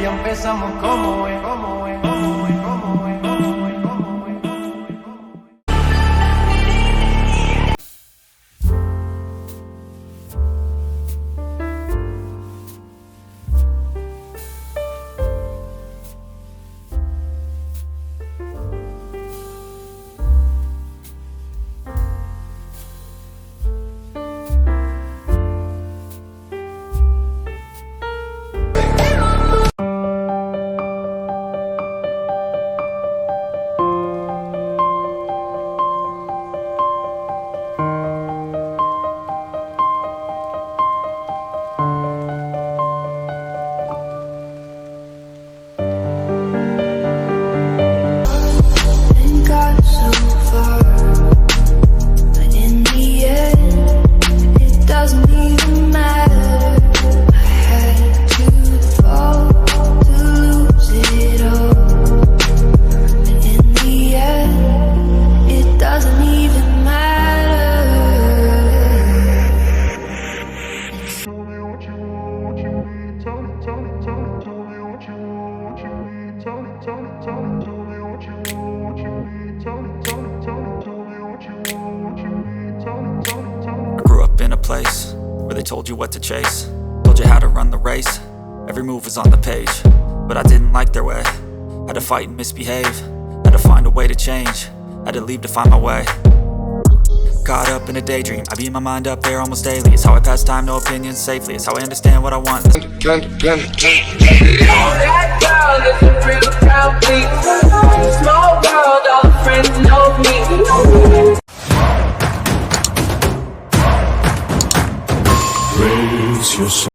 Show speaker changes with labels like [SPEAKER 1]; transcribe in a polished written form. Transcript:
[SPEAKER 1] ya empezamos como es, como es, como es, como es, como es, como es.
[SPEAKER 2] I grew up in a place where they told you what to chase, told you how to run the race. Every move was on the page, but I didn't like their way. Had to fight and misbehave, had to find a way to change, had to leave to find my way. Caught up in a daydream, I beat my mind up there almost daily. It's how I pass time, no opinions safely. It's how I understand what I want.
[SPEAKER 3] That girl is a real crowd, please. Small world, all the friends know me.
[SPEAKER 4] Raise your